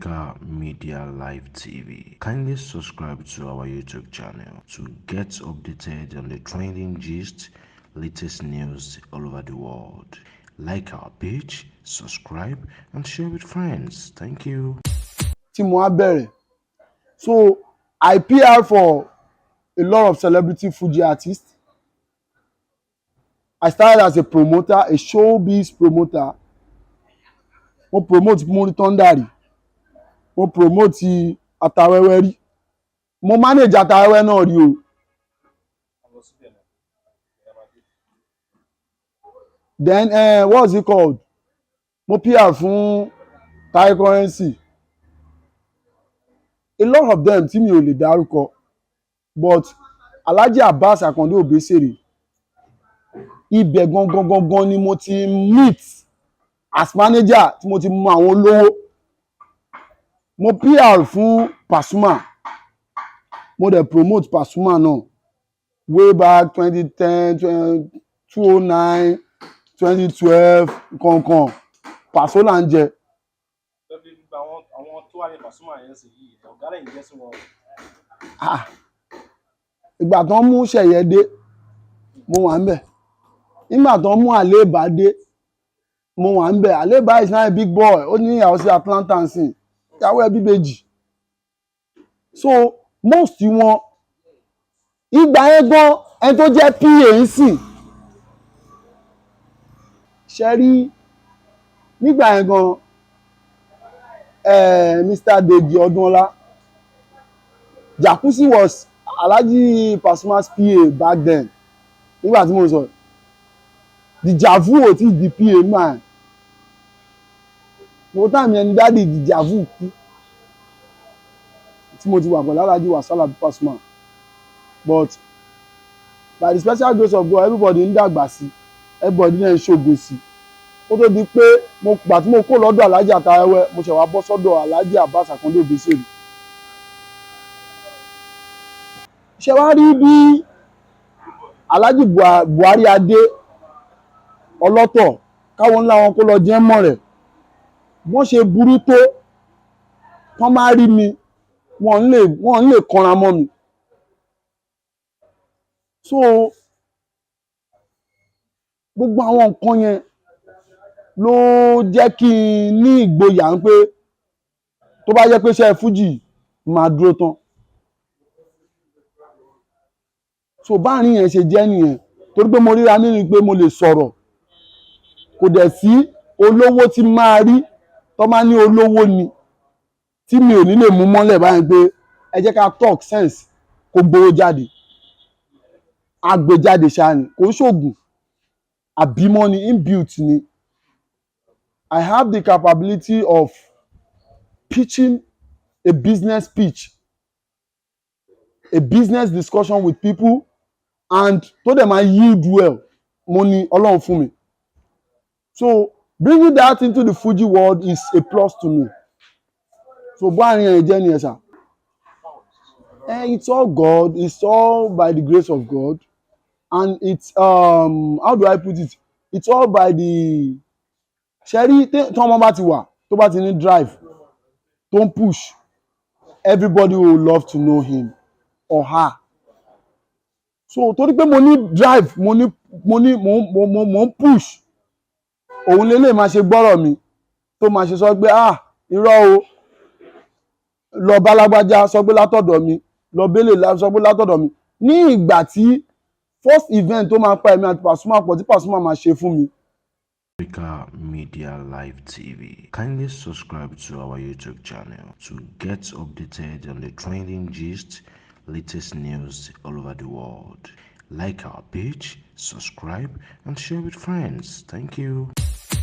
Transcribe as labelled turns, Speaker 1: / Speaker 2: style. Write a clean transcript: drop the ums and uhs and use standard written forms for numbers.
Speaker 1: Africa Media Live TV. Kindly subscribe to our YouTube channel to get updated on the trending gist, latest news all over the world. Like our page, subscribe, and share with friends. Thank you.
Speaker 2: So I PR for a lot of celebrity Fuji artists. I started as a promoter, a showbiz promoter. Mo promote Muri Thundari. Mo promote Atawewe rí. Mo manage Atawewe náà rí o. Then what's it called? Mo PR fún Thai currency. A lot of them tí mi ò lè dárúkọ, but Alhaji Abbas Akande Obesere, ibẹ̀ gangan ni mo ti meet as manager, tí mo ti mọ àwọn olówó. Mo PR fún PASUMA, mo dẹ̀ promote PASUMA náà way back 2010, 2009, 2012 kankan Paso là ń jẹ.
Speaker 3: Àwọn tó wà ní PASUMA yẹn sì yìí ọ̀gá lẹ́yìn jẹ́ sí wọn.
Speaker 2: Ìgbà tán mú Ṣẹ̀yẹ dé mo wà ń bẹ̀. Nígbà tán mú Àléébá dé mo wà ń bẹ̀. Àléébá is now a big boy, ó ní ìyàwó sí Atlanta nsìn, ìyàwó ẹbí bèjì. So most wọn ìgbà yẹn gan ẹni tó jẹ́ PA ń sìn ṣe rí nígbà yẹn gan Mr. Deji Odunla, Jacuzzi was Alhaji Pasuma's PA back then. Nígbà tí mo sọ Dìjàvù ò tí di PA máa mo táàmì ẹni dáàdì Dìjàvù kú tí mo ti wà pẹ̀lú Alhaji Wasala Pasuma, but by the special grace of God everybody ń dàgbà sí, everybody náà ń ṣògo sí. Ó tó di pé mo gbà tí mo kó lọ́dọ̀ Alhaji Atawewe mo ṣẹ̀ wá bọ́ sọ́dọ̀ Alhaji Abbas Akande Obesere. Ṣé wá rí bí Alhaji Buhari adé ọlọ́tọ̀ káwọn ńlá wọn kó lọ jẹ́ mọ́ rẹ̀ wọ́n ṣe burú tó tán máa rí mi wọ́n lè kanra mọ́ mi. So gbogbo àwọn nǹkan yẹn ló jẹ́ kí n ní ìgboyà ń pé tó bá jẹ́ pé iṣẹ́ Fuji máa dúró tán. So báàrin yẹn ṣe jẹ́ nìyẹn, torí pé mo ríra nínú pé mo lè sọ̀rọ̀, kò dẹ̀ sí olówó tí máa rí tó máa ní olówó ni tí mi ò ní lè mú mọ́lẹ̀ báyìí pé ẹ jẹ́ ká talk sense kó gbowó jáde, àgbéjáde ṣáà ni kò ń ṣògùn àbímọ́ ni inbuilt ni. I have the capability of pitching a business pitch, a business discussion with people, and tó dẹ̀ máa yield well, mo ní Ọlọ́run fún mi. So bringing that into the Fuji world is a plus to me. So bó àárín ẹ̀ jẹ́ ni ẹ̀ sà. It's all God, it's all by the grace of God, and it's how do I put it? It's all by the ṣẹ́rí tí ọmọ bá ti wà tó bá ti ní drive tó ń push, everybody will love to know him or her. So torí pé mo ní drive mo ń push, òun lélẹ̀ máa ṣe gbọ́rọ̀ mi tó máa ṣe sọ pé irọ́ o lọ bá lágbájá sọ pé látọ̀dọ̀ mi, lọ bẹ́lẹ̀ sọ pé látọ̀dọ̀ mi. Ní ìgbà tí first event tó máa pa èmi àti Pasuma pọ̀ tí Pasuma máa ṣe fún mi.
Speaker 1: Africa Media Live TV. Kindly subscribe to our YouTube channel to get updated on the trending gist, latest news all over the world. Like our page, subscribe, and share with friends. Thank you.